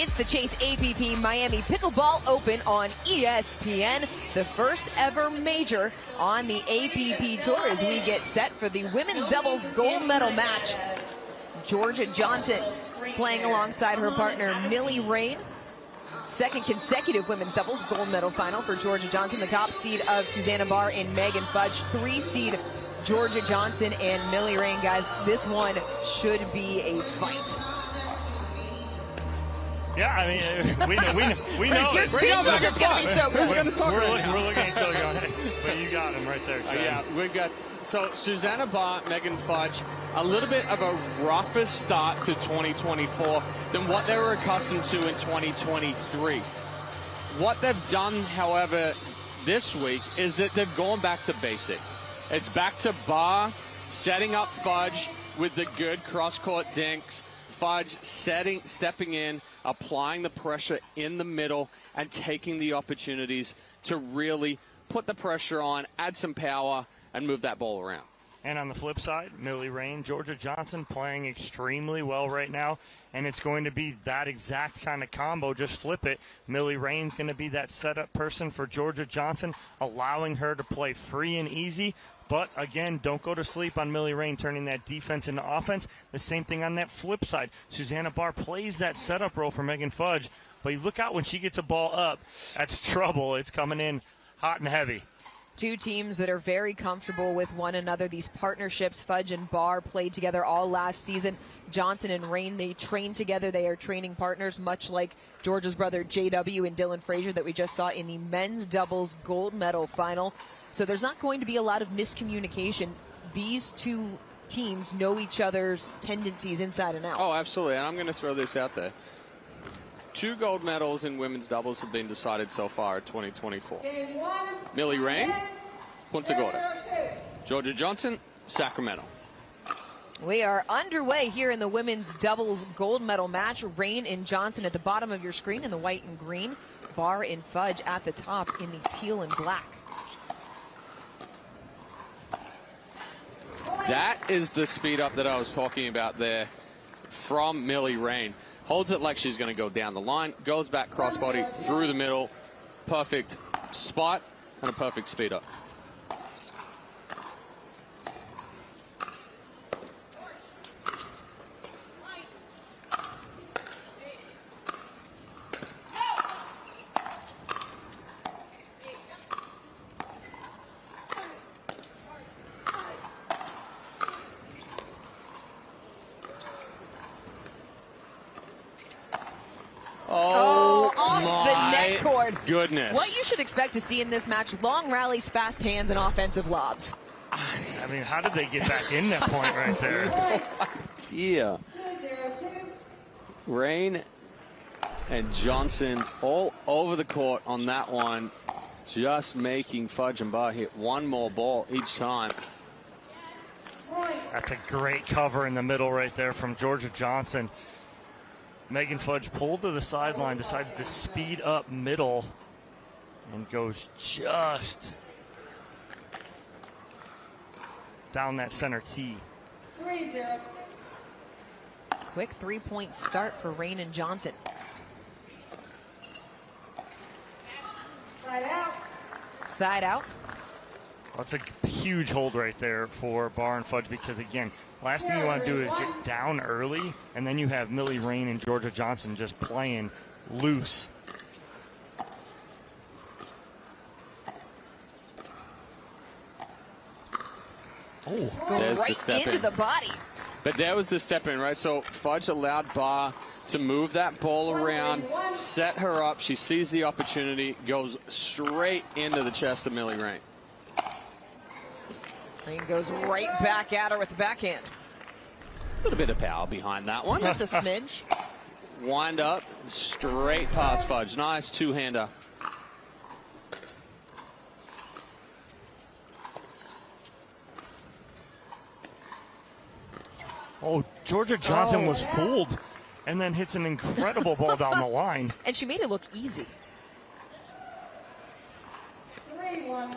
It's the Chase APP Miami Pickleball Open on ESPN, the first ever major on the APP Tour as we get set for the women's doubles gold medal match. Jorja Johnson playing alongside her partner Millie Rane. Second consecutive women's doubles gold medal final for Jorja Johnson, the top seed of Susannah Barr and Megan Fudge. 3 seed Jorja Johnson and Millie Rane. Guys, this one should be a fight. Yeah, I mean, we know. You're speechless. It's going to be so good. We're looking at each other going, hey, but you got him right there. Yeah, we've got, so Susannah Barr, Megan Fudge, a little bit of a rougher start to 2024 than what they were accustomed to in 2023. What they've done, however, this week is that they've gone back to basics. It's back to Barr setting up Fudge with the good cross-court dinks. Fudge stepping in, applying the pressure in the middle, and taking the opportunities to really put the pressure on, add some power, and move that ball around. And on the flip side, Millie Rane, Jorja Johnson playing extremely well right now, and it's going to be that exact kind of combo. Just flip it. Millie Rane's going to be that setup person for Jorja Johnson, allowing her to play free and easy. But, again, don't go to sleep on Millie Rane turning that defense into offense. The same thing on that flip side. Susannah Barr plays that setup role for Megan Fudge. But you look out when she gets a ball up. That's trouble. It's coming in hot and heavy. Two teams that are very comfortable with one another. These partnerships, Fudge and Barr played together all last season. Johnson and Rane, they train together. They are training partners, much like Georgia's brother JW and Dylan Frazier that we just saw in the men's doubles gold medal final. So there's not going to be a lot of miscommunication. These two teams know each other's tendencies inside and out. Oh, absolutely. And I'm going to throw this out there. 2 gold medals in women's doubles have been decided so far at 2024. Millie Rane, Punta Gorda. Jorja Johnson, Sacramento. We are underway here in the women's doubles gold medal match. Rane and Johnson at the bottom of your screen in the white and green. Barr and Fudge at the top in the teal and black. That is the speed up that I was talking about there from Millie Rane. Holds it like she's going to go down the line, goes back crossbody through the middle. Perfect spot and a perfect speed up. Goodness. What you should expect to see in this match, long rallies, fast hands, and offensive lobs. I mean, how did they get back in that point right there? Yeah. Rane and Johnson all over the court on that one, just making Fudge and Barr hit one more ball each time. That's a great cover in the middle right there from Jorja Johnson. Megan Fudge pulled to the sideline, decides to speed up middle, and goes just down that center tee. 3-0. Quick 3-point start for Rane and Johnson. Side out. Side out. That's a huge hold right there for Barr and Fudge because, again, last thing you want to do is get down early, and then you have Millie Rane and Jorja Johnson just playing loose. Oh, go right into the body. But there was the step in, right? So Fudge allowed Barr to move that ball around, set her up. She sees the opportunity, goes straight into the chest of Millie Rane. Rane goes right back at her with the backhand. A little bit of power behind that one. Just a smidge. Wind up, straight past Fudge. Nice two-hander. Oh, Jorja Johnson was fooled and then hits an incredible ball down the line. And she made it look easy. 3-1.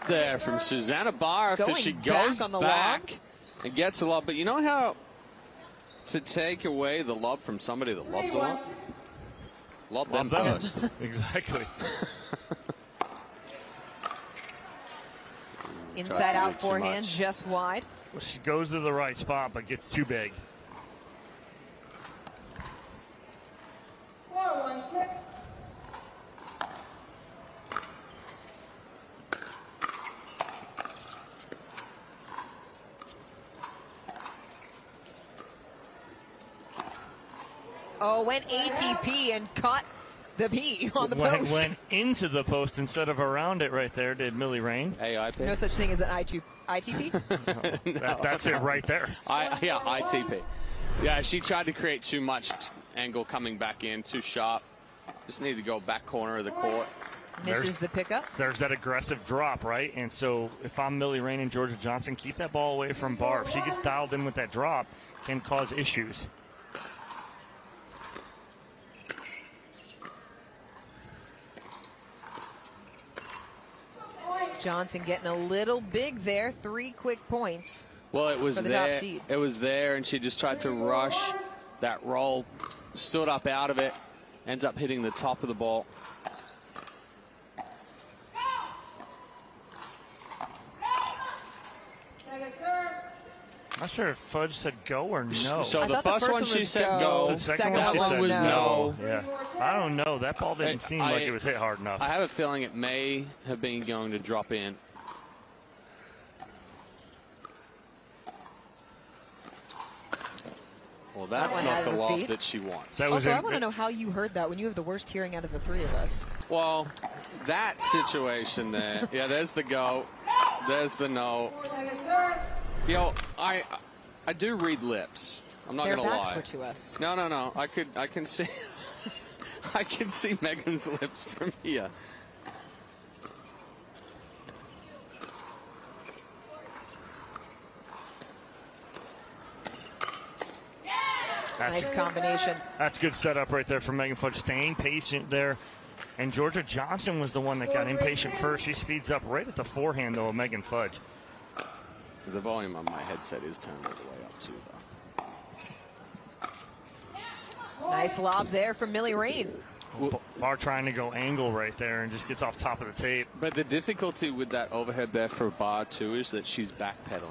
there from Susannah Barr after Going she back goes on the back lob. and gets a lob. But you know how to take away the lob from somebody that lobs a lot? Lob them first. Exactly. Inside out forehand, just wide. Well, she goes to the right spot, but gets too big. Oh, went ATP and caught the P on the post. Went into the post instead of around it right there, did Millie Rane. AIP? No such thing as an ITP? That's it right there. Yeah, ITP. Yeah, she tried to create too much angle coming back in, too sharp. Just need to go back corner of the court. Misses the pickup. There's that aggressive drop, right? And so if I'm Millie Rane and Jorja Johnson, keep that ball away from Barr. If she gets dialed in with that drop, can cause issues. Johnson getting a little big there. 3 quick points. Well, it was for the there. top seed. It was there, and she just tried to rush that roll. Stood up out of it. Ends up hitting the top of the ball. Not sure if Fudge said go or no. So I the thought the first one was she said go. The second That one one said was no. no. Yeah. I don't know. That ball didn't seem like it was hit hard enough. I have a feeling it may have been going to drop in. Well, that's That one not had the her lob feet. that she wants. That was Also, I want to know how you heard that when you have the worst hearing out of the 3 of us. Well, that situation there. Yeah, there's the go. There's the no. You know, I do read lips. I'm not Their going to backs lie. were to us. No. I can see I can see Megan's lips from here. Nice combination. That's good setup right there for Megan Fudge, staying patient there. And Jorja Johnson was the one that got impatient first. She speeds up right at the forehand, though, of Megan Fudge. The volume on my headset is turned all the way up, too, though. Nice lob there from Millie Rane. Barr trying to go angle right there and just gets off top of the tape. But the difficulty with that overhead there for Barr, too, is that she's backpedaling.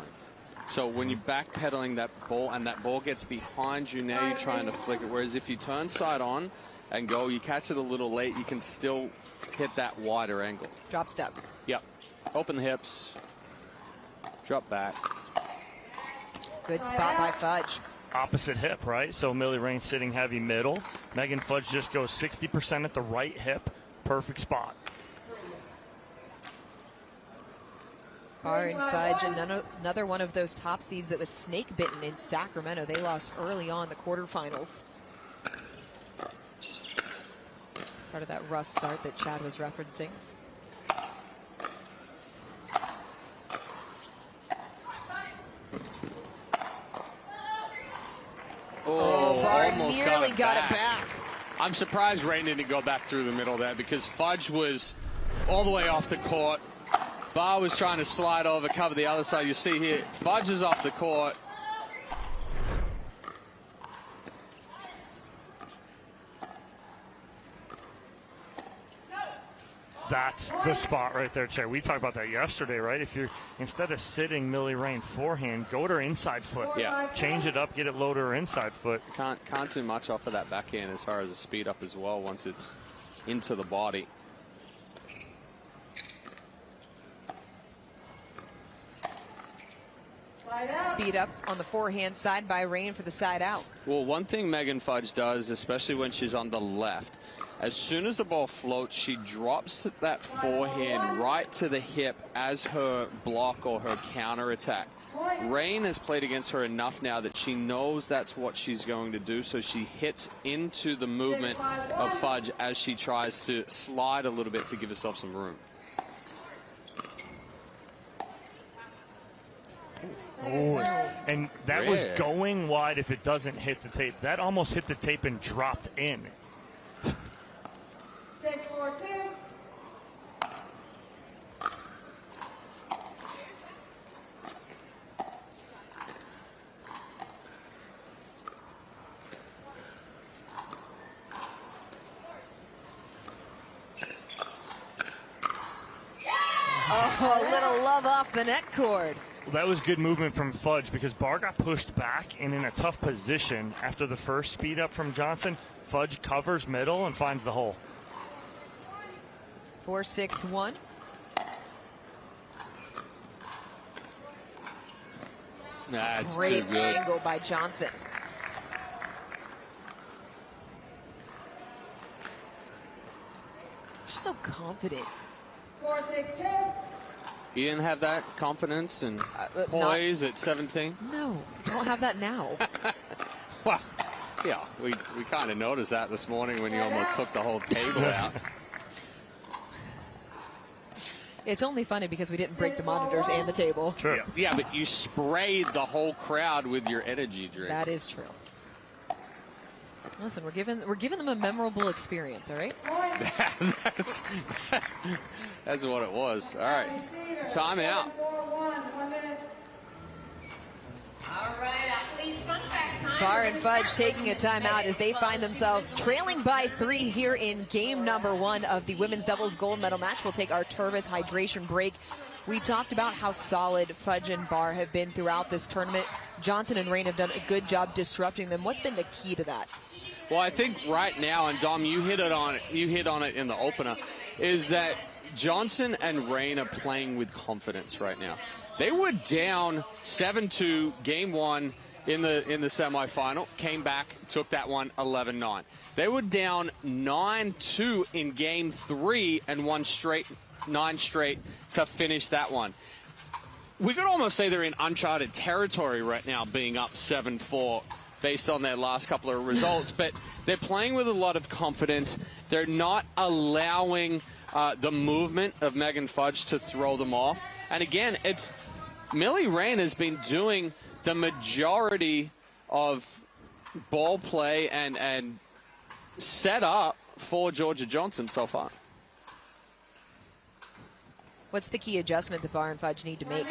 So when you're backpedaling that ball and that ball gets behind you, now you're trying to flick it. Whereas if you turn side on and go, you catch it a little late, you can still hit that wider angle. Drop step. Yep. Open the hips. Drop back. Good spot by Fudge. Opposite hip, right? So Millie Rane sitting heavy middle. Megan Fudge just goes 60% at the right hip. Perfect spot. Barr and Fudge, another one of those top seeds that was snake bitten in Sacramento. They lost early on the quarterfinals. Part of that rough start that Chad was referencing. Oh, Barr nearly got it back. I'm surprised Rane didn't go back through the middle there because Fudge was all the way off the court. Barr was trying to slide over, cover the other side. You see here, Fudge is off the court. That's the spot right there, Chair. We talked about that yesterday, right? If you're, instead of sitting Millie Rane forehand, go to her inside foot. Yeah. Change it up, get it low to her inside foot. Can't do much off of that backhand as far as the speed up as well once it's into the body. Speed up on the forehand side by Rane for the side out. Well, one thing Megan Fudge does, especially when she's on the left, as soon as the ball floats, she drops that forehand right to the hip as her block or her counter attack. Rane has played against her enough now that she knows that's what she's going to do, so she hits into the movement of Fudge as she tries to slide a little bit to give herself some room. Oh, and that was going wide if it doesn't hit the tape. That almost hit the tape and dropped in. 6-4-2. Oh, a little love off the net cord. Well, that was good movement from Fudge because Barr got pushed back and in a tough position after the first speed up from Johnson. Fudge covers middle and finds the hole. 4-6-1. That's Great too good. angle by Johnson. She's so confident. 4-6-2. You didn't have that confidence and poise at 17? No, I don't have that now. Well, yeah, we kind of noticed that this morning when you almost took the whole table out. It's only funny because we didn't break the monitors and the table. True. Yeah, but you sprayed the whole crowd with your energy drink. That is true. Listen, we're giving them a memorable experience, all right? That's what it was. All right, time out. Barr and Fudge taking a timeout as they find themselves trailing by 3 here in game number 1 of the women's doubles gold medal match. We'll take our Tervis hydration break. We talked about how solid Fudge and Barr have been throughout this tournament. Johnson and Rane have done a good job disrupting them. What's been the key to that? Well, I think right now, and Dom, you hit on it in the opener, is that Johnson and Rane are playing with confidence right now. They were down 7-2 game 1 in the semifinal, came back, took that one 11-9. They were down 9-2 in game 3 and won 9 straight to finish that one. We could almost say they're in uncharted territory right now, being up 7-4 based on their last couple of results, but they're playing with a lot of confidence. They're not allowing the movement of Megan Fudge to throw them off. And again, it's Millie Rane has been doing the majority of ball play and set up for Jorja Johnson so far. What's the key adjustment that Barr and Fudge need to make?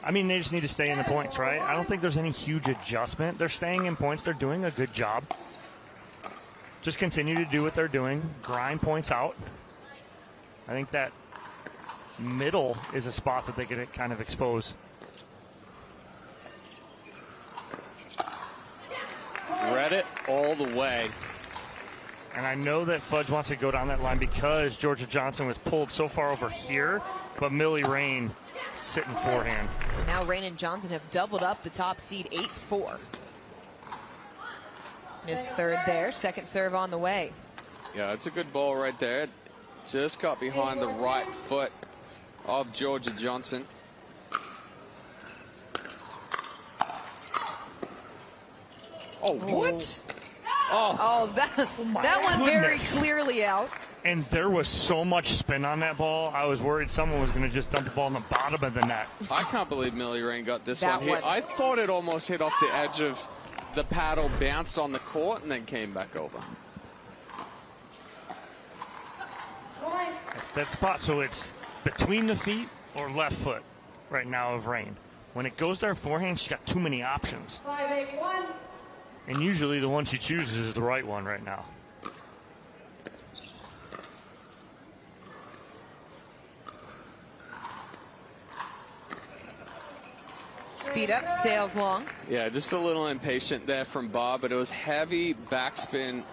I mean, they just need to stay in the points, right? I don't think there's any huge adjustment. They're staying in points. They're doing a good job. Just continue to do what they're doing. Grind points out. I think that middle is a spot that they could kind of expose. Read it all the way. And I know that Fudge wants to go down that line because Jorja Johnson was pulled so far over here, but Millie Rane sitting forehand. Now Rane and Johnson have doubled up the top seed 8-4. Missed third there, second serve on the way. Yeah, it's a good ball right there. Just got behind the right foot of Jorja Johnson. Oh, what? Oh, that one very clearly out. And there was so much spin on that ball, I was worried someone was going to just dump the ball in the bottom of the net. I can't believe Millie Rane got this That one hit. one. I thought it almost hit off the edge of the paddle, bounced on the court, and then came back over. That's that spot, so it's between the feet or left foot right now of Rane. When it goes there forehand, she's got too many options. 5-8-1. And usually the one she chooses is the right one right now. Speed up, sails long. Yeah, just a little impatient there from Barr, but it was heavy backspin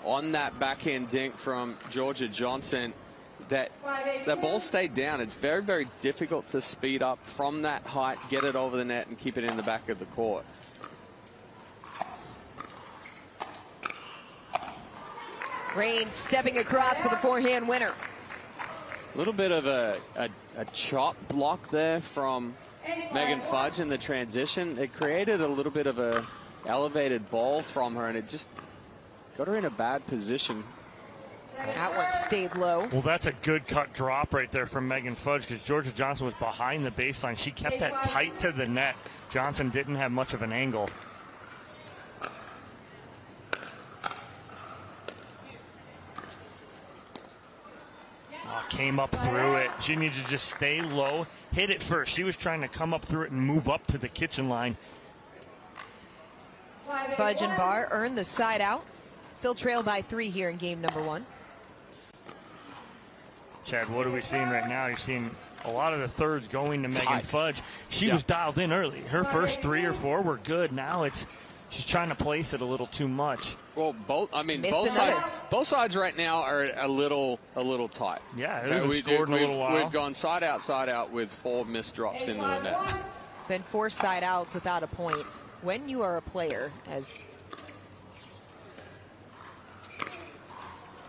on that backhand dink from Jorja Johnson. That ball stayed down. It's very, very difficult to speed up from that height, get it over the net, and keep it in the back of the court. Rane stepping across for the forehand winner. A little bit of a chop block there from Megan Fudge in the transition. It created a little bit of a elevated ball from her, and it just got her in a bad position. That one stayed low. Well, that's a good cut drop right there from Megan Fudge because Jorja Johnson was behind the baseline. She kept that tight to the net. Johnson didn't have much of an angle. Came up through it. She needed to just stay low, hit it first. She was trying to come up through it and move up to the kitchen line. Fudge and Barr earn the side out. Still trail by 3 here in game number 1. Chad, what are we seeing right now? You're seeing a lot of the thirds going to Megan Tight. Fudge. She was dialed in early. Her first 3 or 4 were good. Now she's trying to place it a little too much. Well, both sides right now are a little tight. Yeah, we've scored in a little while. We've gone side out with 4 missed drops into the net. Been 4 side outs without a point. When you are a player, as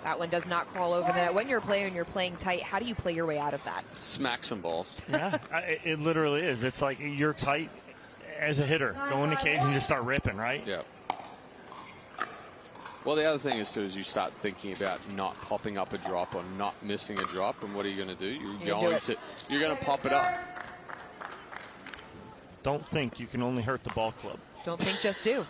that one does not crawl over the net. When you're a player and you're playing tight, how do you play your way out of that? Smack some balls. Yeah, it literally is. It's like you're tight as a hitter. Go in the cage and just start ripping, right? Yeah. Well, the other thing is, too, is you start thinking about not popping up a drop or not missing a drop, and what are you going to do? You're going to pop it up. Don't think you can only hurt the ball club. Don't think, just do.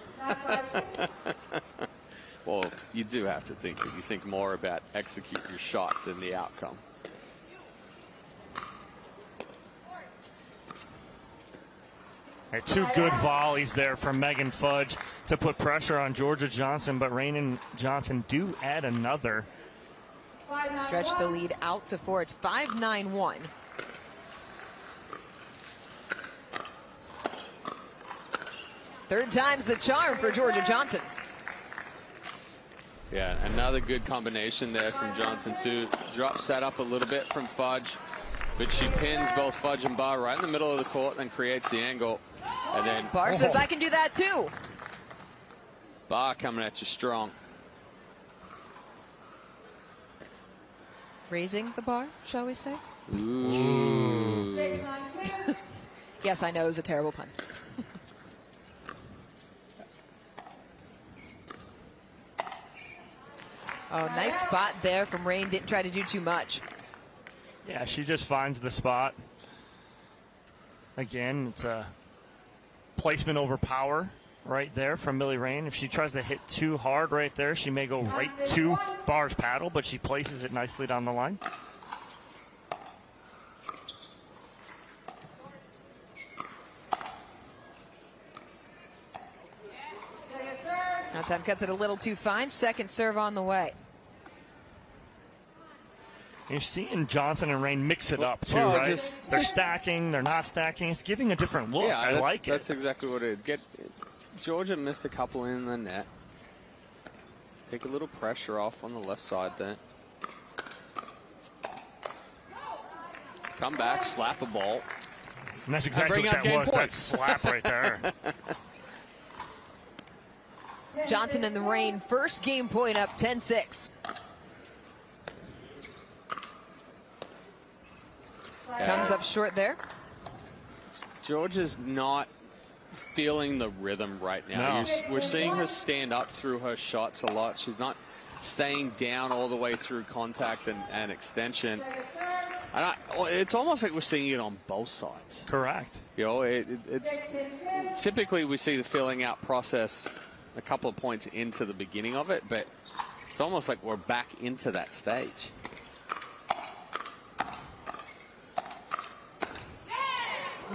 Well, you do have to think. You think more about execute your shots than the outcome. Two good volleys there from Megan Fudge to put pressure on Jorja Johnson, but Rane and Johnson do add another. Stretch the lead out to 4. It's 5-9-1. Third time's the charm for Jorja Johnson. Yeah, another good combination there from Johnson, too. Drop set up a little bit from Fudge, but she pins both Fudge and Barr right in the middle of the court, then creates the angle. And then Barr says, I can do that too. Barr coming at you strong. Raising the bar, shall we say? Ooh. Yes, I know it was a terrible pun. Oh, nice spot there from Rane. Didn't try to do too much. Yeah, she just finds the spot. Again, it's a placement over power right there from Millie Rane. If she tries to hit too hard right there, she may go right to Barr's paddle, but she places it nicely down the line. Now time cuts it a little too fine. Second serve on the way. You're seeing Johnson and Rane mix it up, too, well, right? They're stacking, they're not stacking. It's giving a different look. Yeah, I like it. That's exactly what it is. Jorja missed a couple in the net. Take a little pressure off on the left side there. Come back, slap a ball. And that's exactly what that was, that slap right there. Johnson and the Rane, first game point up 10-6. Comes up short there. Jorja's not feeling the rhythm right now. No. We're seeing her stand up through her shots a lot. She's not staying down all the way through contact and extension. It's almost like we're seeing it on both sides. Correct. You know, it's typically we see the filling out process a couple of points into the beginning of it, but it's almost like we're back into that stage.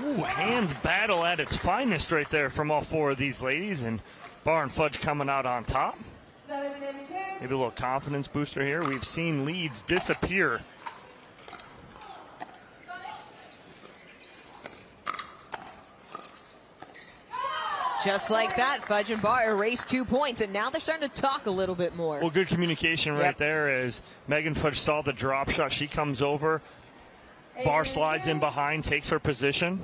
Ooh, hands battle at its finest right there from all 4 of these ladies, and Barr and Fudge coming out on top. Maybe a little confidence booster here. We've seen leads disappear. Just like that, Fudge and Barr erased 2 points, and now they're starting to talk a little bit more. Well, good communication right there as Megan Fudge saw the drop shot. She comes over. Barr slides in behind, takes her position.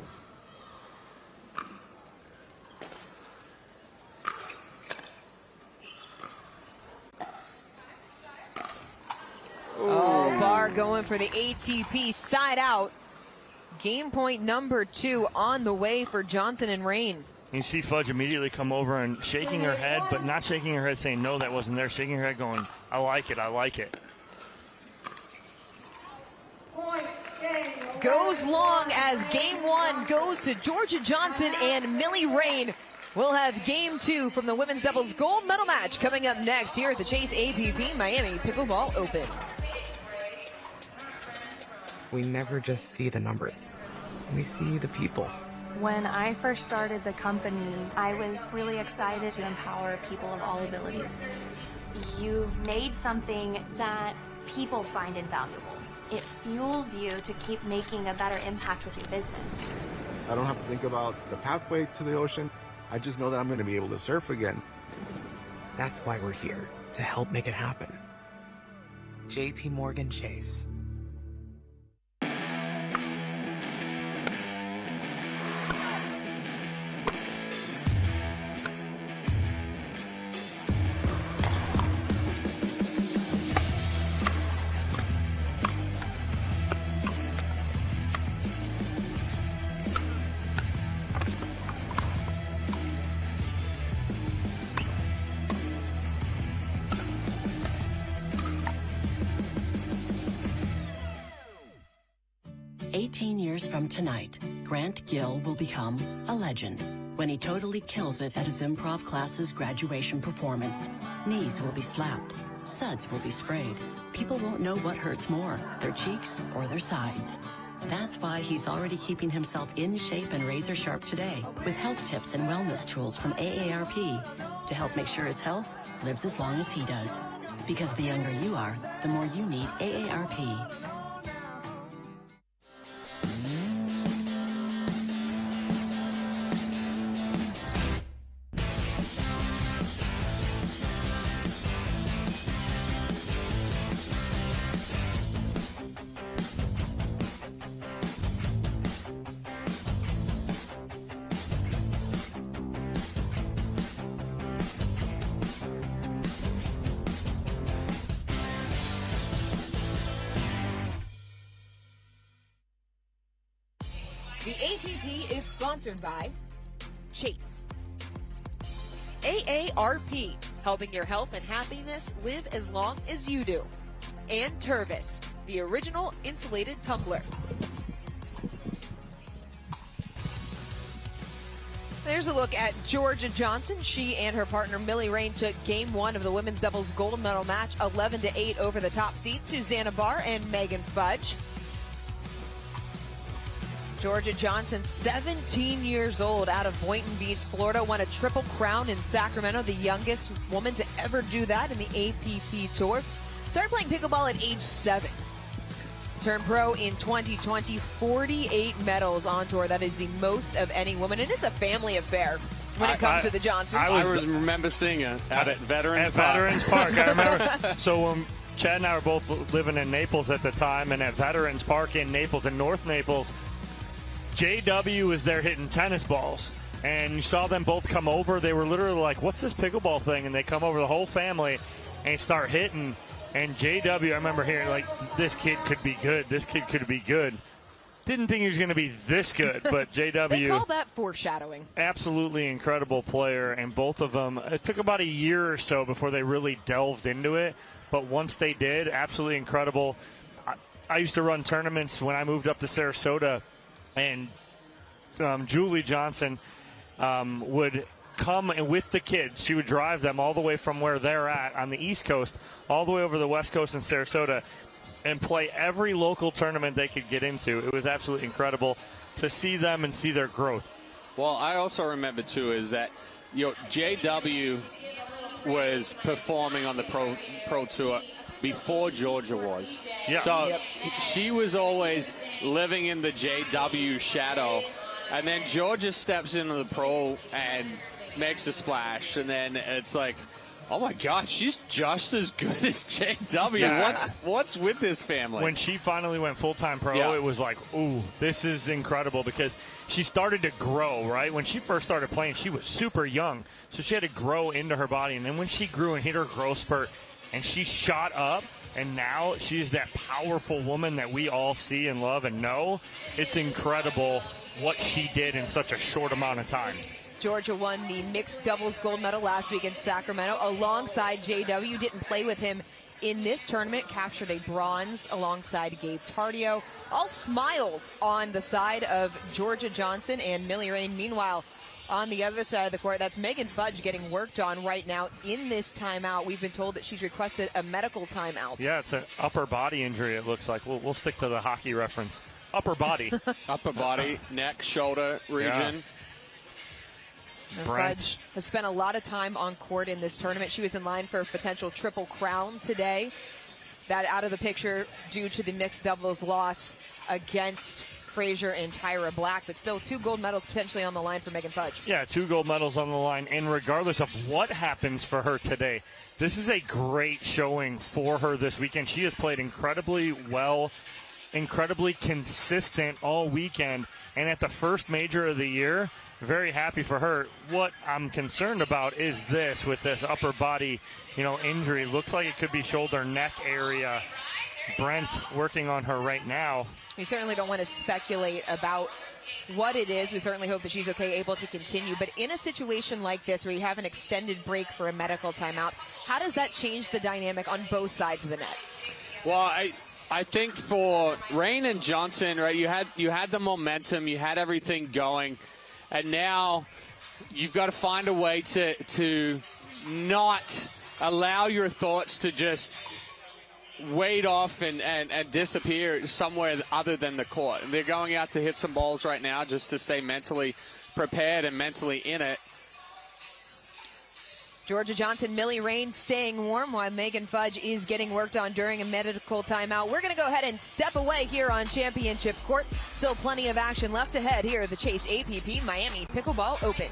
Oh, Barr going for the ATP side out. Game point number 2 on the way for Johnson and Rane. You see Fudge immediately come over and shaking her head, but not shaking her head saying, no, that wasn't there. Shaking her head going, I like it, I like it. Goes long as game 1 goes to Jorja Johnson and Millie Rane. We'll have game 2 from the women's doubles gold medal match coming up next here at the Chase APP Miami Pickleball Open. We never just see the numbers. We see the people. When I first started the company, I was really excited to empower people of all abilities. You've made something that people find invaluable. It fuels you to keep making a better impact with your business. I don't have to think about the pathway to the ocean. I just know that I'm going to be able to surf again. That's why we're here, to help make it happen. J.P. Morgan Chase. From tonight, Grant Gill will become a legend when he totally kills it at his improv class's graduation performance. Knees will be slapped, suds will be sprayed. People won't know what hurts more, their cheeks or their sides. That's why he's already keeping himself in shape and razor sharp today with health tips and wellness tools from AARP to help make sure his health lives as long as he does. Because the younger you are, the more you need AARP. The APP is sponsored by Chase, AARP, helping your health and happiness live as long as you do, and Tervis, the original insulated tumbler. There's a look at Jorja Johnson. She and her partner Millie Rane took game one of the women's doubles gold medal match 11-8 over the top seed, Susannah Barr and Megan Fudge. Jorja Johnson, 17 years old, out of Boynton Beach, Florida, won a triple crown in Sacramento, the youngest woman to ever do that in the APP Tour. Started playing pickleball at age 7. Turned pro in 2020, 48 medals on tour. That is the most of any woman, and it's a family affair when it comes to the Johnsons. I remember seeing it at Veterans Park. Veterans Park, I remember. So Chad and I were both living in Naples at the time, and at Veterans Park in Naples, in North Naples, JW was there hitting tennis balls, and you saw them both come over. They were literally like, what's this pickleball thing? And they come over, the whole family, and start hitting. And JW, I remember hearing, like, this kid could be good. This kid could be good. Didn't think he was going to be this good, but JW. They call that foreshadowing. Absolutely incredible player, and both of them, it took about a year or so before they really delved into it, but once they did, absolutely incredible. I used to run tournaments when I moved up to Sarasota, and Julie Johnson would come with the kids. She would drive them all the way from where they're at on the East Coast all the way over the West Coast in Sarasota and play every local tournament they could get into. It was absolutely incredible to see them and see their growth. Well, I also remember, too, is that JW was performing on the Pro Tour before Jorja was. Yeah. So she was always living in the JW shadow. And then Jorja steps into the pro and makes a splash. And then it's like, oh, my God, she's just as good as JW. Yeah. What's with this family? When she finally went full-time pro, it was like, ooh, this is incredible, because she started to grow, right? When she first started playing, she was super young. So she had to grow into her body. And then when she grew and hit her growth spurt, and she shot up, and now she's that powerful woman that we all see and love and know. It's incredible what she did in such a short amount of time. Jorja won the mixed doubles gold medal last week in Sacramento alongside JW. Didn't play with him in this tournament. Captured a bronze alongside Gabe Tardio. All smiles on the side of Jorja Johnson and Millie Rane. Meanwhile, on the other side of the court, that's Megan Fudge getting worked on right now in this timeout. We've been told that she's requested a medical timeout. Yeah, it's an upper body injury, it looks like. We'll stick to the hockey reference. Upper body. Upper body, neck, shoulder region. Yeah. Fudge has spent a lot of time on court in this tournament. She was in line for a potential triple crown today. that out of the picture due to the mixed doubles loss against Frazier and Tyra Black, but still 2 gold medals potentially on the line for Megan Fudge. Yeah, 2 gold medals on the line, and regardless of what happens for her today, this is a great showing for her this weekend. She has played incredibly well, incredibly consistent all weekend, and at the first major of the year, very happy for her. What I'm concerned about is this, with this upper body, injury. Looks like it could be shoulder neck area. Brent working on her right now. We certainly don't want to speculate about what it is. We certainly hope that she's okay, able to continue. But in a situation like this where you have an extended break for a medical timeout, how does that change the dynamic on both sides of the net? Well, I think for Rane and Johnson, right, you had the momentum, you had everything going, and now you've got to find a way to not allow your thoughts to just wade off and disappear somewhere other than the court. They're going out to hit some balls right now just to stay mentally prepared and mentally in it. Jorja Johnson, Millie Rane staying warm while Megan Fudge is getting worked on during a medical timeout. We're going to go ahead and step away here on Championship Court. Still plenty of action left ahead here at the Chase APP Miami Pickleball Open.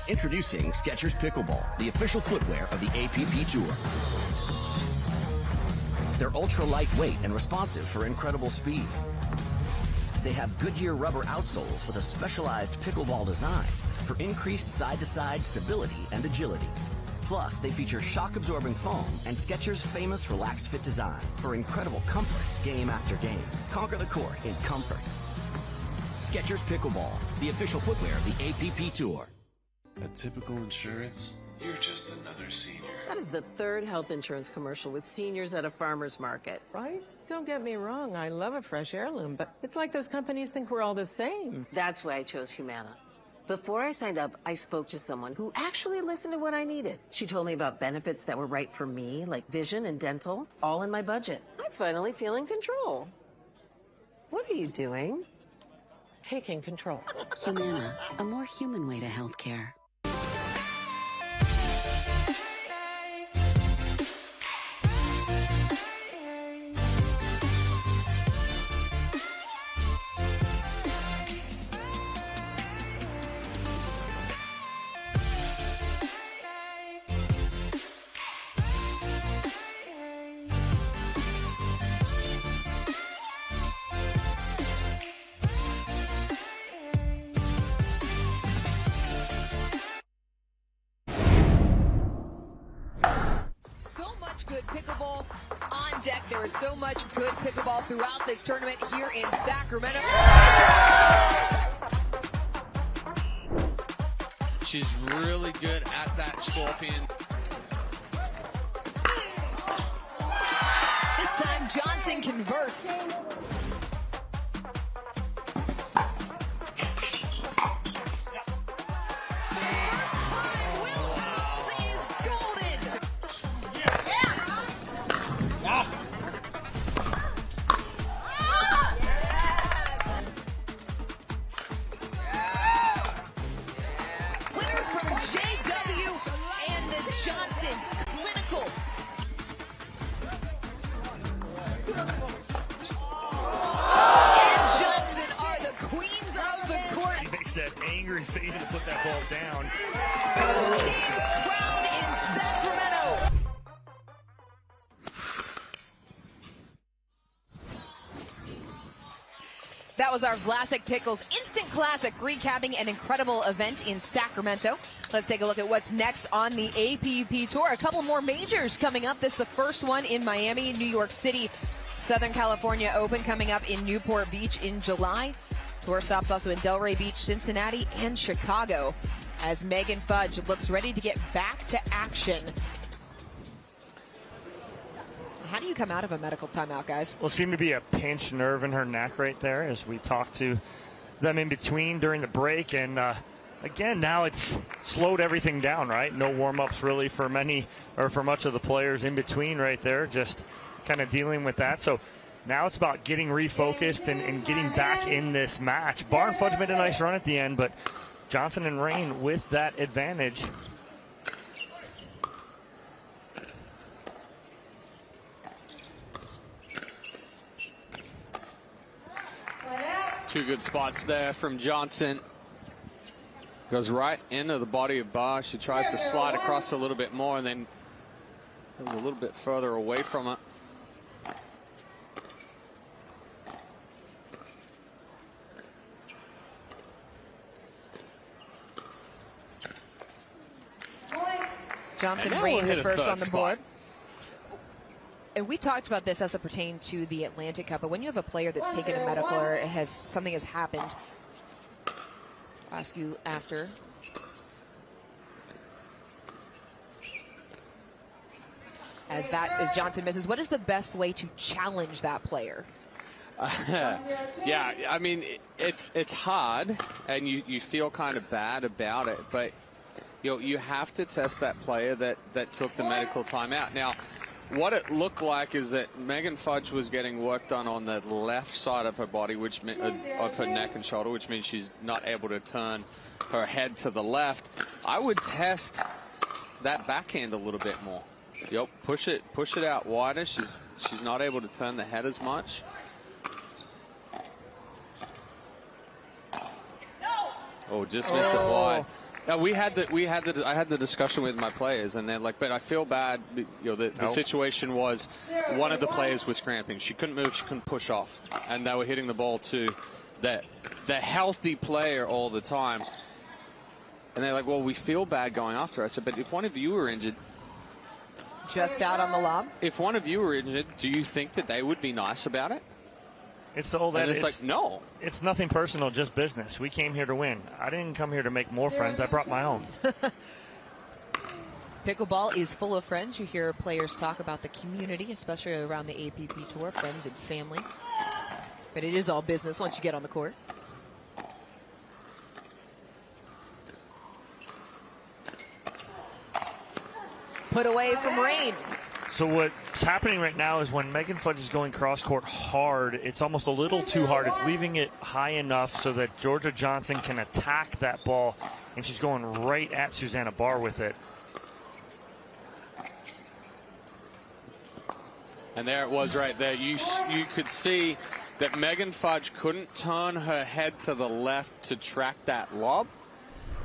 Introducing Skechers Pickleball, the official footwear of the APP Tour. They're ultra lightweight and responsive for incredible speed. They have Goodyear rubber outsoles with a specialized pickleball design for increased side-to-side stability and agility. Plus, they feature shock-absorbing foam and Skechers' famous relaxed fit design for incredible comfort game after game. Conquer the court in comfort. Skechers Pickleball, the official footwear of the APP Tour. At Typical Insurance, you're just another senior. That is the 3rd health insurance commercial with seniors at a farmer's market. Right? Don't get me wrong, I love a fresh heirloom, but it's like those companies think we're all the same. That's why I chose Humana. Before I signed up, I spoke to someone who actually listened to what I needed. She told me about benefits that were right for me, like vision and dental, all in my budget. I finally feel in control. What are you doing? Taking control. Humana, a more human way to healthcare. Good pickleball on deck. There is so much good pickleball throughout this tournament here in Sacramento. She's really good at that scorpion. This time Johnson converts. Face to put that ball down. King's crown in Sacramento. That was our Vlasic Pickles Instant Classic, recapping an incredible event in Sacramento. Let's take a look at what's next on the APP Tour. A couple more majors coming up. This is the first one in Miami, New York City, Southern California Open coming up in Newport Beach in July. Tour stops also in Delray Beach, Cincinnati, and Chicago as Megan Fudge looks ready to get back to action. How do you come out of a medical timeout, guys? Well, seemed to be a pinched nerve in her neck right there as we talked to them in between during the break. And again, now it's slowed everything down, right? No warm-ups really for many or for much of the players in between right there, just kind of dealing with that. So now it's about getting refocused and getting back in this match. Barr and Fudge made a nice run at the end, but Johnson and Rane with that advantage. Two good spots there from Johnson. Goes right into the body of Barr. She tries to slide across a little bit more and then goes a little bit further away from it. Johnson Rane the first on the board. And we talked about this as it pertained to the Atlantic Cup, but when you have a player that's taken a medical or something has happened, I'll ask you after. As Johnson misses, what is the best way to challenge that player? Yeah, I mean, it's hard, and you feel kind of bad about it, but you have to test that player that took the medical timeout. Now, what it looked like is that Megan Fudge was getting work done on the left side of her body, of her neck and shoulder, which means she's not able to turn her head to the left. I would test that backhand a little bit more. Yep, push it out wider. She's not able to turn the head as much. Oh, just missed it wide. Now I had the discussion with my players, and they're like, but I feel bad. The situation was one of the players was cramping. She couldn't move. She couldn't push off, and they were hitting the ball to the healthy player all the time. And they're like, well, we feel bad going after her. I said, but if one of you were injured, just out on the lob. If one of you were injured, do you think that they would be nice about it? It's the old and it's like, no. It's nothing personal, just business. We came here to win. I didn't come here to make more friends. I brought my own. Pickleball is full of friends. You hear players talk about the community, especially around the APP Tour, friends and family. But it is all business once you get on the court. Put away from Rane. So what's happening right now is when Megan Fudge is going cross-court hard, it's almost a little too hard. It's leaving it high enough so that Jorja Johnson can attack that ball, and she's going right at Susannah Barr with it. And there it was right there. You could see that Megan Fudge couldn't turn her head to the left to track that lob.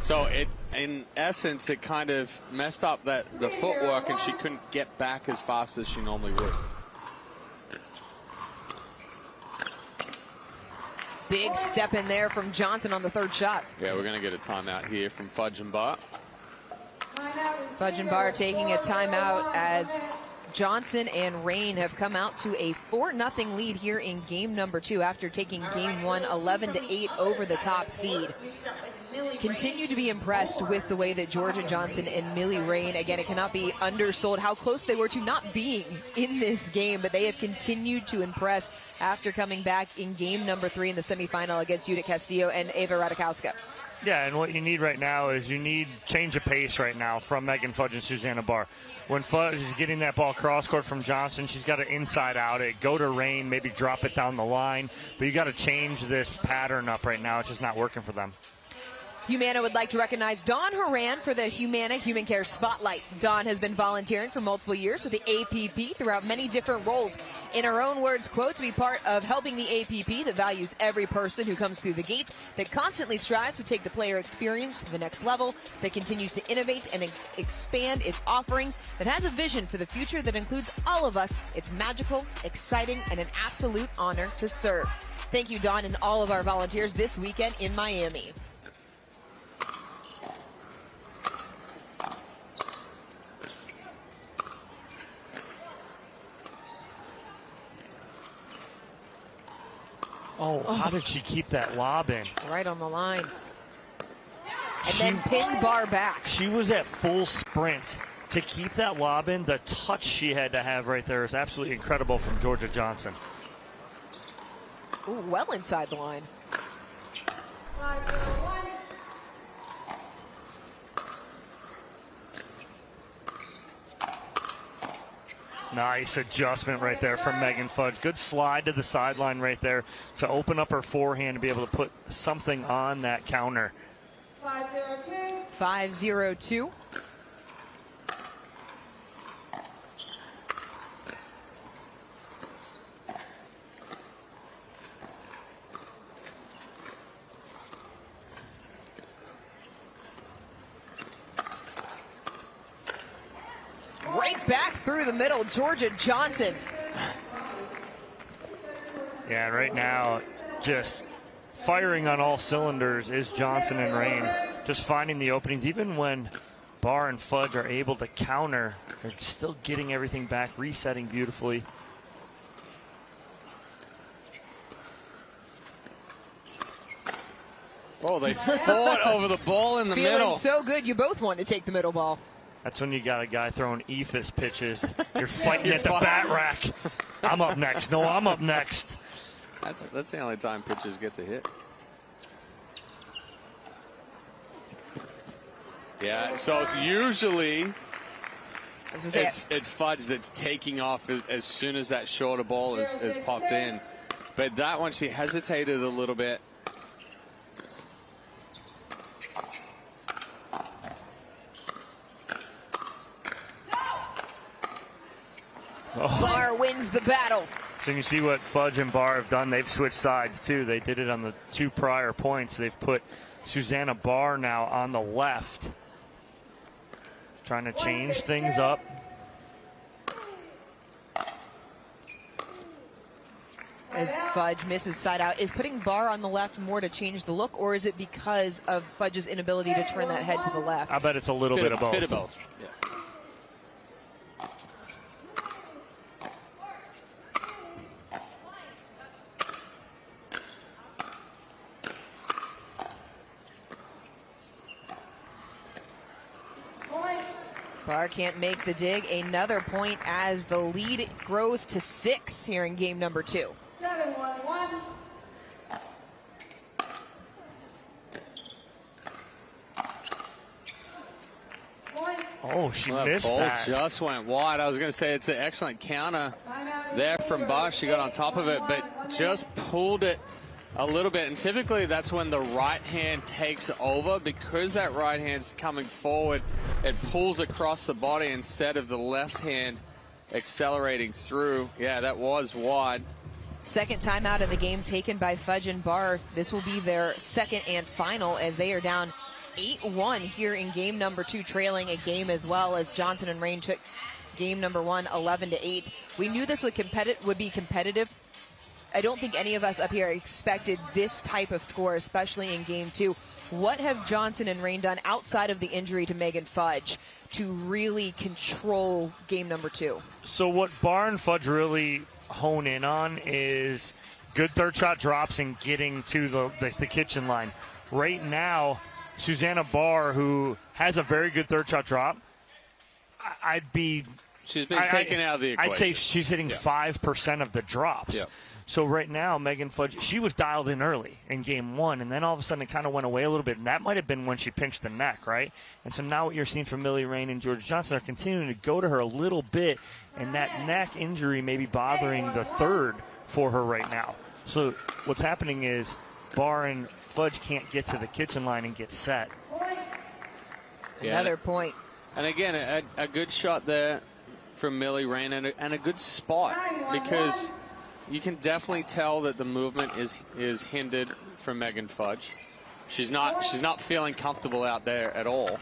So in essence, it kind of messed up the footwork, and she couldn't get back as fast as she normally would. Big step in there from Johnson on the third shot. Yeah, we're going to get a timeout here from Fudge and Barr. Fudge and Barr taking a timeout as Johnson and Rane have come out to a 4-0 lead here in game number 2 after taking game 1 11-8 over the top seed. Continue to be impressed with the way that Jorja Johnson and Millie Rane, again, it cannot be undersold how close they were to not being in this game, but they have continued to impress after coming back in game number 3 in the semifinal against Judith Castillo and Eva Radikowska. Yeah, and what you need right now is you need change of pace right now from Megan Fudge and Susannah Barr. When Fudge is getting that ball cross-court from Johnson, she's got to inside out it, go to Rane, maybe drop it down the line, but you got to change this pattern up right now. It's just not working for them. Humana would like to recognize Dawn Horan for the Humana Human Care Spotlight. Dawn has been volunteering for multiple years with the APP throughout many different roles. In her own words, quote, to be part of helping the APP that values every person who comes through the gate, that constantly strives to take the player experience to the next level, that continues to innovate and expand its offerings, that has a vision for the future that includes all of us. It's magical, exciting, and an absolute honor to serve. Thank you, Dawn, and all of our volunteers this weekend in Miami. Oh, how did she keep that lob in? Right on the line. And then pin Barr back. She was at full sprint to keep that lob in, the touch she had to have right there is absolutely incredible from Jorja Johnson. Ooh, well inside the line. 5-0-1. Nice adjustment right there from Megan Fudge. Good slide to the sideline right there to open up her forehand to be able to put something on that counter. 5-0-2. 5-0-2. Right back through the middle, Jorja Johnson. Yeah, right now, just firing on all cylinders is Johnson and Rane. Just finding the openings. Even when Barr and Fudge are able to counter, they're still getting everything back, resetting beautifully. Oh, they fought over the ball in the Feeling middle. so good, you both want to take the middle ball. That's when you got a guy throwing ephus pitches. You're fighting at the bat rack. I'm up next. No, I'm up next. That's the only time pitchers get to hit. Yeah, so usually it's Fudge that's taking off as soon as that shorter ball is popped in. But that one, she hesitated a little bit. Barr wins the battle. So you see what Fudge and Barr have done. They've switched sides, too. They did it on the 2 prior points. They've put Susannah Barr now on the left. Trying to change things up. As Fudge misses side out, is putting Barr on the left more to change the look, or is it because of Fudge's inability to turn that head to the left? I bet it's a little bit of both. Bit of both. Yeah. Barr can't make the dig. Another point as the lead grows to 6 here in game number 2. 7-1-1. Oh, she Well, missed ball that. just went wide. I was going to say it's an excellent counter there from Barr. She got on top of it, but just pulled it a little bit. And typically that's when the right hand takes over. Because that right hand's coming forward, it pulls across the body instead of the left hand accelerating through. Yeah, that was wide. Second time out of the game taken by Fudge and Barr. This will be their second and final as they are down 8-1 here in game number 2, trailing a game as well as Johnson and Rane took game number 1 11-8. We knew this would be competitive. I don't think any of us up here expected this type of score, especially in game 2. What have Johnson and Rane done outside of the injury to Megan Fudge to really control game number 2? So what Barr and Fudge really hone in on is good third shot drops and getting to the kitchen line. Right now, Susannah Barr, who has a very good third shot drop, she's been taken out of the equation. I'd say she's hitting 5% of the drops. Yeah. So right now, Megan Fudge, she was dialed in early in game 1, and then all of a sudden it kind of went away a little bit, and that might have been when she pinched the neck, right? And so now what you're seeing from Millie Rane and Jorja Johnson are continuing to go to her a little bit, and that neck injury may be bothering the third for her right now. So what's happening is Barr and Fudge can't get to the kitchen line and get set. Another point. And again, a good shot there from Millie Rane and a good spot, because you can definitely tell that the movement is hindered from Megan Fudge. She's not feeling comfortable out there at all.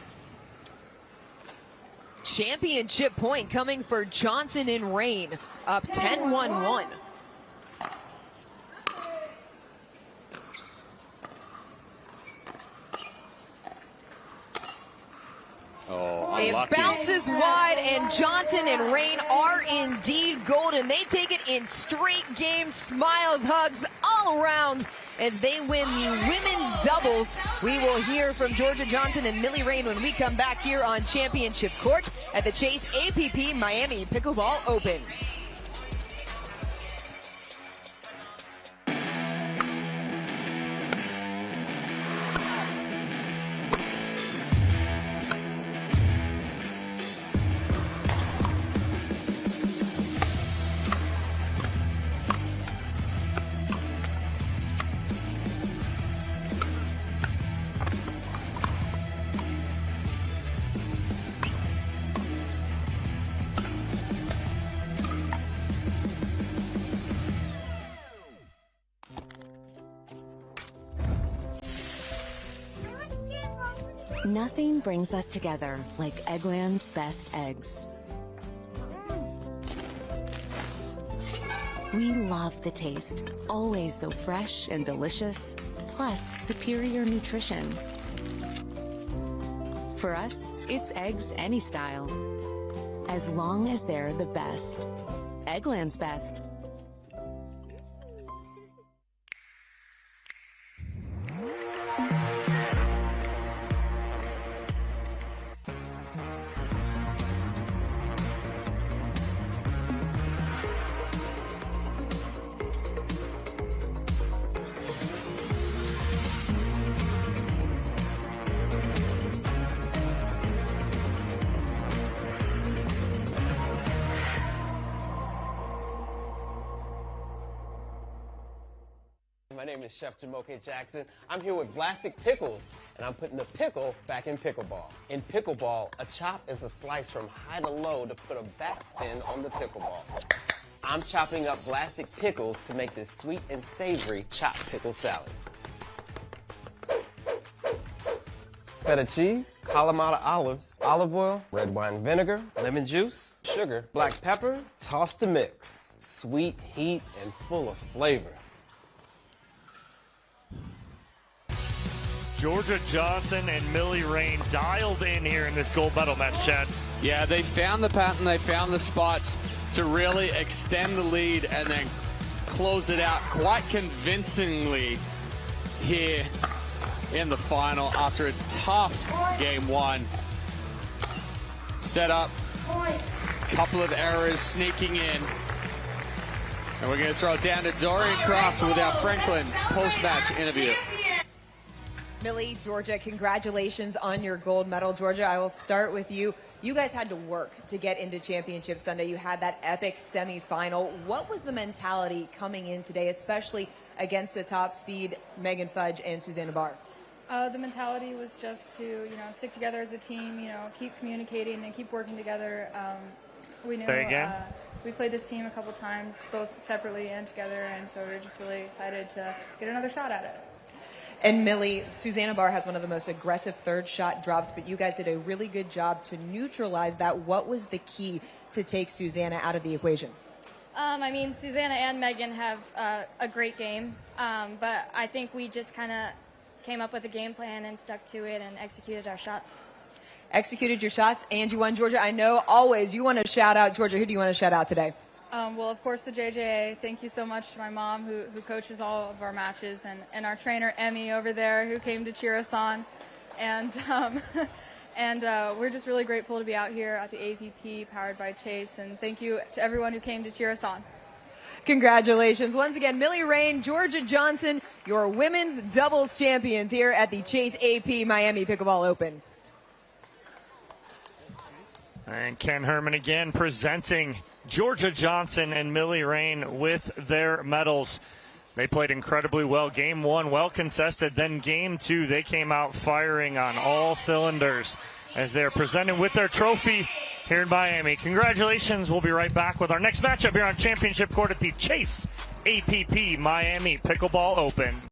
Championship point coming for Johnson and Rane, up 10-1-1. Oh, it unlucky. bounces wide, and Johnson and Rane are indeed golden. They take it in straight games, smiles, hugs all around as they win the women's doubles We will hear from Jorja Johnson and Millie Rane when we come back here on Championship Court at the Chase APP Miami Pickleball Open. Nothing brings us together like Eggland's best eggs. We love the taste, always so fresh and delicious, plus superior nutrition. For us, it's eggs any style, as long as they're the best. Eggland's best. My name is Chef Jamoke Jackson. I'm here with Vlasic Pickles, and I'm putting the pickle back in pickleball. In pickleball, a chop is a slice from high to low to put a backspin on the pickleball. I'm chopping up Vlasic Pickles to make this sweet and savory chopped pickle salad. Feta cheese, Kalamata olives, olive oil, red wine vinegar, lemon juice, sugar, black pepper, toss to mix. Sweet, heat, and full of flavor. Jorja Johnson and Millie Rane dialed in here in this gold medal match, Chad. Yeah, they found the pattern, they found the spots to really extend the lead and then close it out quite convincingly here in the final after a tough game one. Set up, couple of errors sneaking in. And we're going to throw it down to Dorian Croft with our Franklin post-match interview. Millie, Jorja, congratulations on your gold medal. Jorja, I will start with you. You guys had to work to get into Championship Sunday. You had that epic semifinal. What was the mentality coming in today, especially against the top seed Megan Fudge and Susannah Barr? The mentality was just to, stick together as a team, keep communicating and keep working together. We knew we played this team a couple times, both separately and together, and so we're just really excited to get another shot at it. And Millie, Susannah Barr has one of the most aggressive third shot drops, but you guys did a really good job to neutralize that. What was the key to take Susannah out of the equation? Susannah and Megan have a great game, but I think we just kind of came up with a game plan and stuck to it and executed our shots. Executed your shots, and you won, Jorja. I know always you want to shout out, Jorja. Who do you want to shout out today? Well, of course, the JJA. Thank you so much to my mom, who coaches all of our matches, and our trainer, Emmy, over there, who came to cheer us on. And we're just really grateful to be out here at the APP, powered by Chase. And thank you to everyone who came to cheer us on. Congratulations. Once again, Millie Rane, Jorja Johnson, your women's doubles champions here at the Chase AP Miami Pickleball Open. And Ken Herman again presenting Jorja Johnson and Millie Rane with their medals. They played incredibly well. Game one, well contested. Then game two, they came out firing on all cylinders as they're presented with their trophy here in Miami. Congratulations. We'll be right back with our next matchup here on Championship Court at the Chase APP Miami Pickleball Open.